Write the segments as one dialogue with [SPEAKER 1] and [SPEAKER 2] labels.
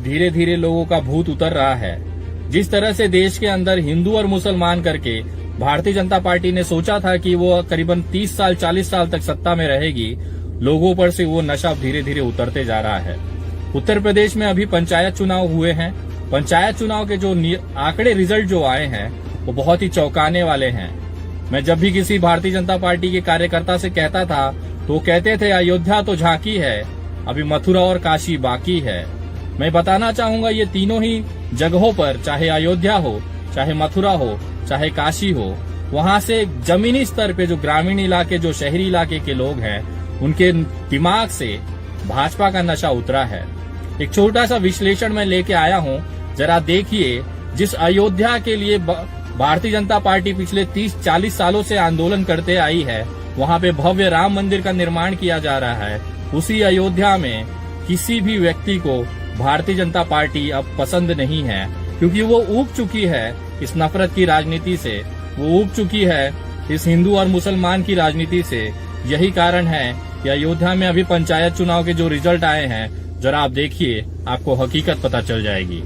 [SPEAKER 1] धीरे धीरे लोगों का भूत उतर रहा है। जिस तरह से देश के अंदर हिंदू और मुसलमान करके भारतीय जनता पार्टी ने सोचा था कि वो करीबन 30 साल 40 साल तक सत्ता में रहेगी, लोगों पर से वो नशा धीरे धीरे उतरते जा रहा है। उत्तर प्रदेश में अभी पंचायत चुनाव हुए हैं। पंचायत चुनाव के जो आंकड़े रिजल्ट जो आए हैं वो बहुत ही चौंकाने वाले हैं। मैं जब भी किसी भारतीय जनता पार्टी के कार्यकर्ता से कहता था तो कहते थे अयोध्या तो झांकी है, अभी मथुरा और काशी बाकी है। मैं बताना चाहूंगा ये तीनों ही जगहों पर, चाहे अयोध्या हो, चाहे मथुरा हो, चाहे काशी हो, वहां से जमीनी स्तर पे जो ग्रामीण इलाके, जो शहरी इलाके के लोग हैं, उनके दिमाग से भाजपा का नशा उतरा है। एक छोटा सा विश्लेषण मैं लेके आया हूं, जरा देखिए। जिस अयोध्या के लिए भारतीय जनता पार्टी पिछले 30-40 सालों से आंदोलन करते आई है, वहां पे भव्य राम मंदिर का निर्माण किया जा रहा है, उसी अयोध्या में किसी भी व्यक्ति को भारतीय जनता पार्टी अब पसंद नहीं है, क्योंकि वो ऊब चुकी है इस नफरत की राजनीति से, वो ऊब चुकी है इस हिंदू और मुसलमान की राजनीति से। यही कारण है कि अयोध्या में अभी पंचायत चुनाव के जो रिजल्ट आए हैं, जरा आप देखिए, आपको हकीकत पता चल जाएगी।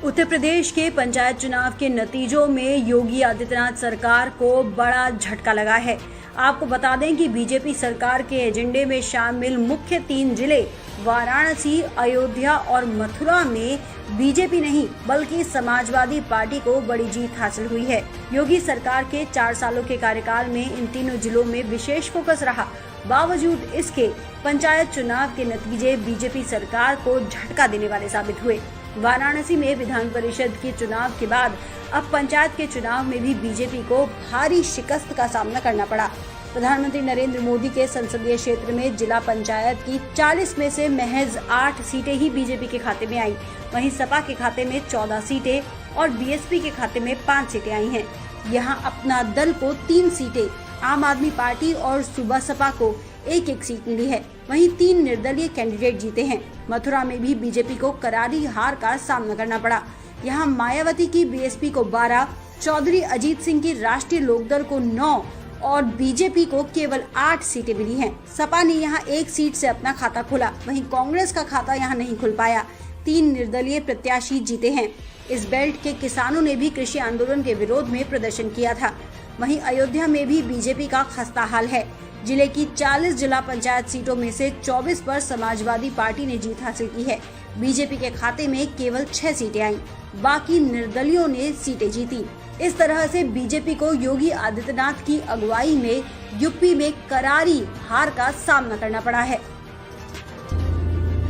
[SPEAKER 2] उत्तर प्रदेश के पंचायत चुनाव के नतीजों में योगी आदित्यनाथ सरकार को बड़ा झटका लगा है। आपको बता दें कि बीजेपी सरकार के एजेंडे में शामिल मुख्य 3 जिले वाराणसी, अयोध्या और मथुरा में बीजेपी नहीं बल्कि समाजवादी पार्टी को बड़ी जीत हासिल हुई है। योगी सरकार के 4 सालों के कार्यकाल में इन तीनों जिलों में विशेष फोकस रहा। बावजूद इसके पंचायत चुनाव के नतीजे बीजेपी सरकार को झटका देने वाले साबित हुए। वाराणसी में विधान परिषद के चुनाव के बाद अब पंचायत के चुनाव में भी बीजेपी को भारी शिकस्त का सामना करना पड़ा। प्रधानमंत्री नरेंद्र मोदी के संसदीय क्षेत्र में जिला पंचायत की 40 में से महज 8 सीटें ही बीजेपी के खाते में आई। वहीं सपा के खाते में 14 सीटें और बीएसपी के खाते में 5 सीटें आई हैं। यहां अपना दल को 3 सीटें, आम आदमी पार्टी और सूबा सपा को 1-1 सीट मिली है। वहीं 3 निर्दलीय कैंडिडेट जीते हैं। मथुरा में भी बीजेपी को करारी हार का सामना करना पड़ा। यहां मायावती की बीएसपी को 12, चौधरी अजीत सिंह की राष्ट्रीय लोकदल को 9 और बीजेपी को केवल 8 सीटें मिली हैं। सपा ने यहां 1 सीट से अपना खाता खोला, वहीं कांग्रेस का खाता यहां नहीं खुल पाया। 3 निर्दलीय प्रत्याशी जीते हैं। इस बेल्ट के किसानों ने भी कृषि आंदोलन के विरोध में प्रदर्शन किया था। वहीं अयोध्या में भी बीजेपी का खस्ता हाल है। जिले की 40 जिला पंचायत सीटों में से 24 पर समाजवादी पार्टी ने जीत हासिल की है। बीजेपी के खाते में केवल 6 सीटें आईं, बाकी निर्दलियों ने सीटें जीती। इस तरह से बीजेपी को योगी आदित्यनाथ की अगुवाई में यूपी में करारी हार का सामना करना पड़ा है।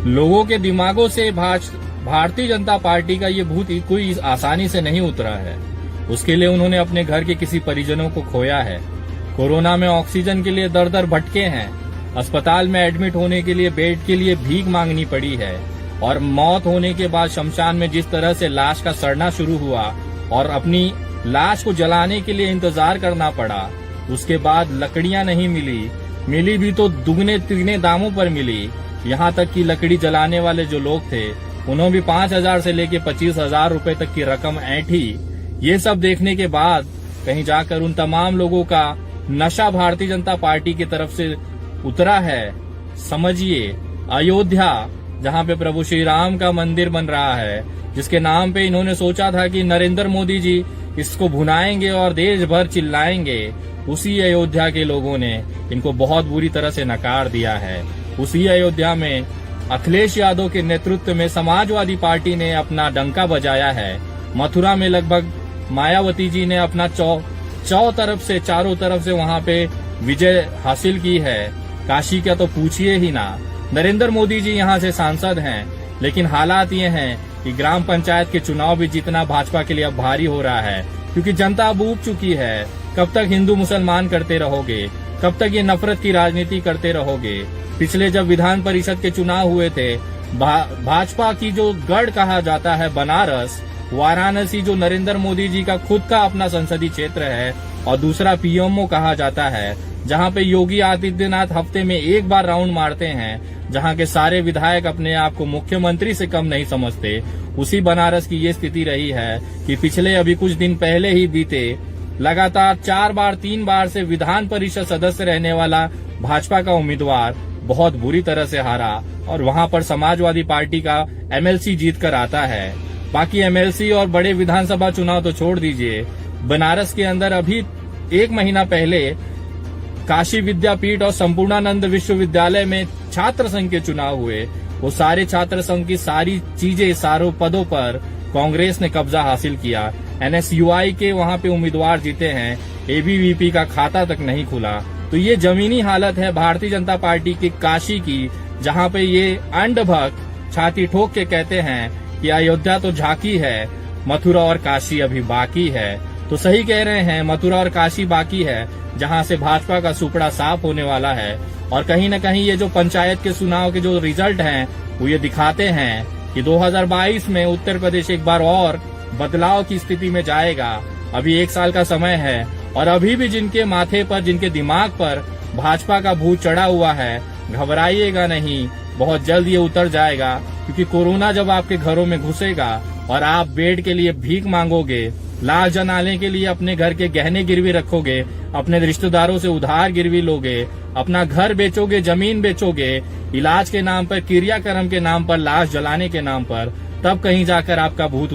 [SPEAKER 1] लोगों के दिमागों से भारतीय जनता पार्टी का ये भूत कोई आसानी से नहीं उतरा है। उसके लिए उन्होंने अपने घर के किसी परिजनों को खोया है। कोरोना में ऑक्सीजन के लिए दर दर भटके हैं। अस्पताल में एडमिट होने के लिए बेड के लिए भीख मांगनी पड़ी है। और मौत होने के बाद शमशान में जिस तरह से लाश का सड़ना शुरू हुआ और अपनी लाश को जलाने के लिए इंतजार करना पड़ा, उसके बाद लकड़ियां नहीं मिली भी तो दुगने तिगने दामों पर मिली। यहाँ तक कि लकड़ी जलाने वाले जो लोग थे उन्होंने भी 5,000 से लेके 25,000 रुपए तक की रकम ऐंठी। ये सब देखने के बाद कहीं जाकर उन तमाम लोगों का नशा भारतीय जनता पार्टी की तरफ से उतरा है। समझिए, अयोध्या जहाँ पे प्रभु श्री राम का मंदिर बन रहा है, जिसके नाम पे इन्होंने सोचा था कि नरेंद्र मोदी जी इसको भुनाएंगे और देश भर चिल्लाएंगे, उसी अयोध्या के लोगों ने इनको बहुत बुरी तरह से नकार दिया है। उसी अयोध्या में अखिलेश यादव के नेतृत्व में समाजवादी पार्टी ने अपना डंका बजाया है। मथुरा में लगभग मायावती जी ने अपना चारों तरफ से वहां पे विजय हासिल की है। काशी का तो पूछिए ही ना। नरेंद्र मोदी जी यहां से सांसद हैं, लेकिन हालात ये हैं कि ग्राम पंचायत के चुनाव भी जीतना भाजपा के लिए अब भारी हो रहा है, क्योंकि जनता अब ऊब चुकी है। कब तक हिंदू मुसलमान करते रहोगे? कब तक ये नफरत की राजनीति करते रहोगे? पिछले जब विधान परिषद के चुनाव हुए थे, भाजपा की जो गढ़ कहा जाता है बनारस, वाराणसी जो नरेंद्र मोदी जी का खुद का अपना संसदीय क्षेत्र है, और दूसरा पीएमओ कहा जाता है, जहां पे योगी आदित्यनाथ हफ्ते में 1 बार राउंड मारते हैं, जहां के सारे विधायक अपने आप को मुख्यमंत्री से कम नहीं समझते, उसी बनारस की ये स्थिति रही है कि पिछले अभी कुछ दिन पहले ही बीते लगातार 3 बार से विधान परिषद सदस्य रहने वाला भाजपा का उम्मीदवार बहुत बुरी तरह से हारा और वहां पर समाजवादी पार्टी का एमएलसी जीत कर आता है। बाकी एमएलसी और बड़े विधानसभा चुनाव तो छोड़ दीजिए, बनारस के अंदर अभी 1 महीना पहले काशी विद्यापीठ और संपूर्णानंद विश्वविद्यालय में छात्र संघ के चुनाव हुए। वो सारे छात्र संघ की सारी चीजें, सारों पदों पर कांग्रेस ने कब्जा हासिल किया। एनएसयूआई के वहां पे उम्मीदवार जीते हैं, एबीवीपी का खाता तक नहीं खुला। तो ये जमीनी हालत है भारतीय जनता पार्टी की काशी की, जहां पे ये अंधभक्त छाती ठोक के कहते हैं कि अयोध्या तो झांकी है, मथुरा और काशी अभी बाकी है। तो सही कह रहे हैं, मथुरा और काशी बाकी है, जहां से भाजपा का सुपड़ा साफ होने वाला है। और कहीं न कहीं ये जो पंचायत के चुनाव के जो रिजल्ट हैं वो ये दिखाते हैं कि 2022 में उत्तर प्रदेश एक बार और बदलाव की स्थिति में जाएगा। अभी 1 साल का समय है और अभी भी जिनके माथे पर, जिनके दिमाग पर भाजपा का भूत चढ़ा हुआ है, घबराइएगा नहीं, बहुत जल्द ये उतर जाएगा। क्योंकि कोरोना जब आपके घरों में घुसेगा और आप बेड के लिए भीख मांगोगे, लाश जलाने के लिए अपने घर के गहने गिरवी रखोगे, अपने रिश्तेदारों से उधार गिरवी लोगे, अपना घर बेचोगे, जमीन बेचोगे, इलाज के नाम पर, क्रियाक्रम के नाम पर, लाश जलाने के नाम पर, तब कहीं जाकर आपका भूत